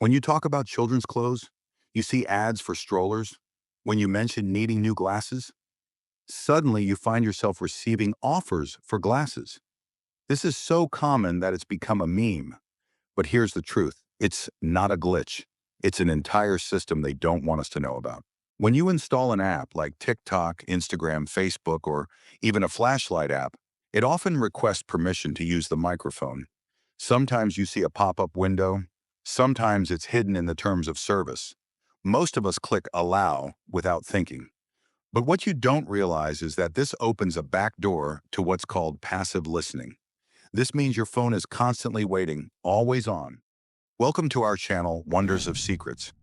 When you talk about children's clothes, you see ads for strollers. When you mention needing new glasses, suddenly you find yourself receiving offers for glasses. This is so common that it's become a meme. But here's the truth. It's not a glitch. It's an entire system they don't want us to know about. When you install an app like TikTok, Instagram, Facebook, or even a flashlight app, it often requests permission to use the microphone. Sometimes you see a pop-up window. Sometimes it's hidden in the terms of service. Most of us click allow without thinking. But what you don't realize is that this opens a back door to what's called passive listening. This means your phone is constantly waiting, always on. Welcome to our channel, Wonders of Secrets.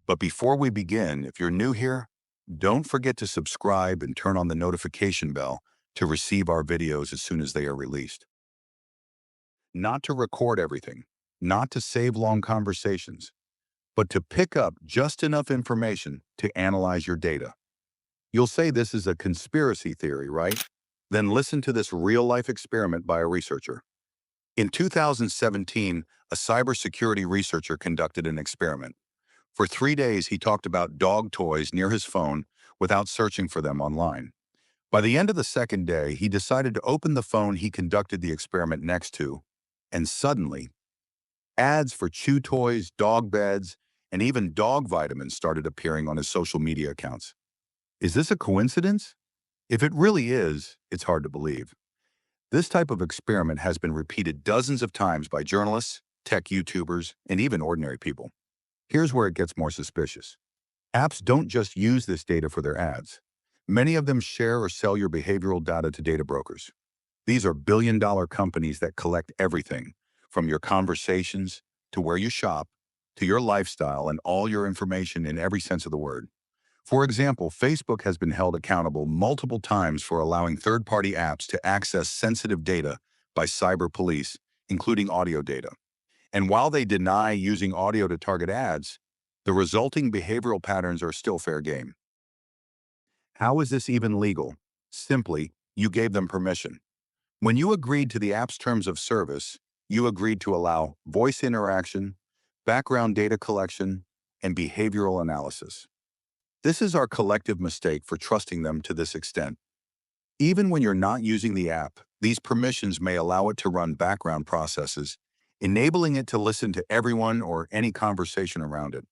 But before we begin, if you're new here, don't forget to subscribe and turn on the notification bell to receive our videos as soon as they are released. Not to record everything, not to save long conversations, but to pick up just enough information to analyze your data. You'll say this is a conspiracy theory, right? Then listen to this real-life experiment by a researcher. In 2017, a cybersecurity researcher conducted an experiment. For 3 days, he talked about dog toys near his phone without searching for them online. By the end of the second day, he decided to open the phone he conducted the experiment next to, and suddenly, ads for chew toys, dog beds, and even dog vitamins started appearing on his social media accounts. Is this a coincidence? If it really is, it's hard to believe. This type of experiment has been repeated dozens of times by journalists, tech YouTubers, and even ordinary people. Here's where it gets more suspicious. Apps don't just use this data for their ads. Many of them share or sell your behavioral data to data brokers. These are billion-dollar companies that collect everything, from your conversations, to where you shop, to your lifestyle, and all your information in every sense of the word. For example, Facebook has been held accountable multiple times for allowing third-party apps to access sensitive data by cyber police, including audio data. And while they deny using audio to target ads, the resulting behavioral patterns are still fair game. How is this even legal? Simply, you gave them permission. When you agreed to the app's terms of service, you agreed to allow voice interaction, background data collection, and behavioral analysis. This is our collective mistake for trusting them to this extent. Even when you're not using the app, these permissions may allow it to run background processes, enabling it to listen to everyone or any conversation around it.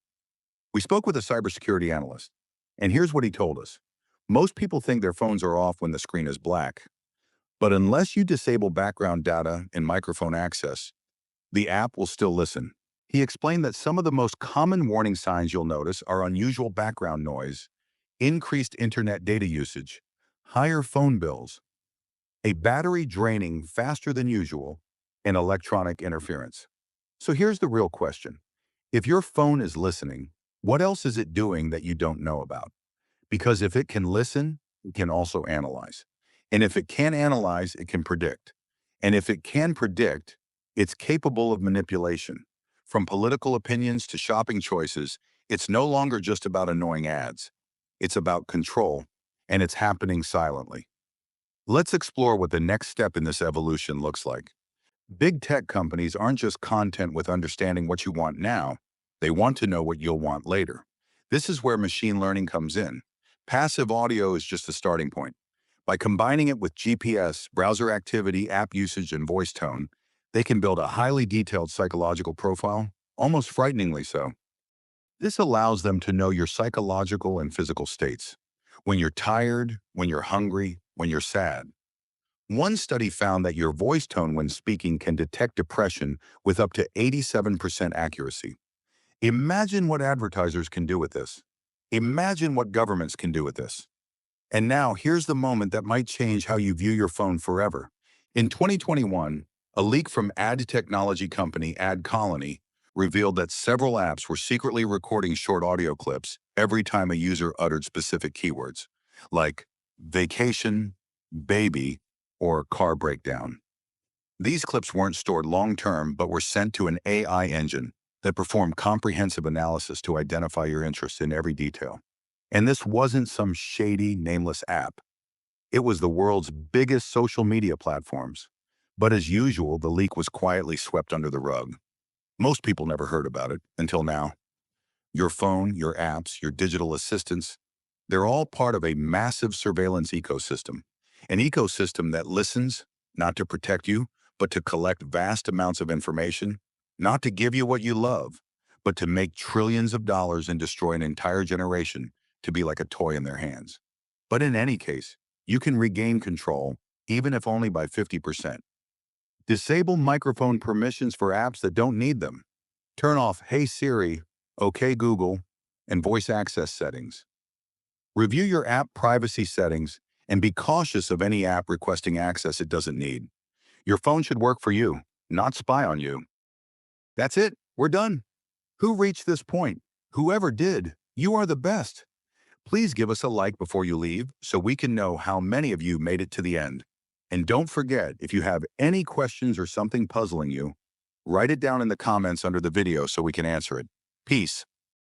We spoke with a cybersecurity analyst, and here's what he told us. Most people think their phones are off when the screen is black, but unless you disable background data and microphone access, the app will still listen. He explained that some of the most common warning signs you'll notice are unusual background noise, increased internet data usage, higher phone bills, a battery draining faster than usual, and electronic interference. So here's the real question. If your phone is listening, what else is it doing that you don't know about? Because if it can listen, it can also analyze. And if it can analyze, it can predict. And if it can predict, it's capable of manipulation. From political opinions to shopping choices, it's no longer just about annoying ads. It's about control, and it's happening silently. Let's explore what the next step in this evolution looks like. Big tech companies aren't just content with understanding what you want now. They want to know what you'll want later. This is where machine learning comes in. Passive audio is just a starting point. By combining it with GPS, browser activity, app usage, and voice tone, they can build a highly detailed psychological profile, almost frighteningly so. This allows them to know your psychological and physical states. When you're tired, when you're hungry, when you're sad. One study found that your voice tone when speaking can detect depression with up to 87% accuracy. Imagine what advertisers can do with this. Imagine what governments can do with this. And now here's the moment that might change how you view your phone forever. In 2021, a leak from ad technology company AdColony revealed that several apps were secretly recording short audio clips every time a user uttered specific keywords, like vacation, baby, or car breakdown. These clips weren't stored long-term but were sent to an AI engine that performed comprehensive analysis to identify your interests in every detail. And this wasn't some shady, nameless app. It was the world's biggest social media platforms. But as usual, the leak was quietly swept under the rug. Most people never heard about it until now. Your phone, your apps, your digital assistants, they're all part of a massive surveillance ecosystem. An ecosystem that listens, not to protect you, but to collect vast amounts of information, not to give you what you love, but to make trillions of dollars and destroy an entire generation to be like a toy in their hands. But in any case, you can regain control, even if only by 50%. Disable microphone permissions for apps that don't need them. Turn off Hey Siri, OK Google, and voice access settings. Review your app privacy settings and be cautious of any app requesting access it doesn't need. Your phone should work for you, not spy on you. That's it. We're done. Who reached this point? Whoever did, you are the best. Please give us a like before you leave so we can know how many of you made it to the end. And don't forget, if you have any questions or something puzzling you, write it down in the comments under the video so we can answer it. Peace.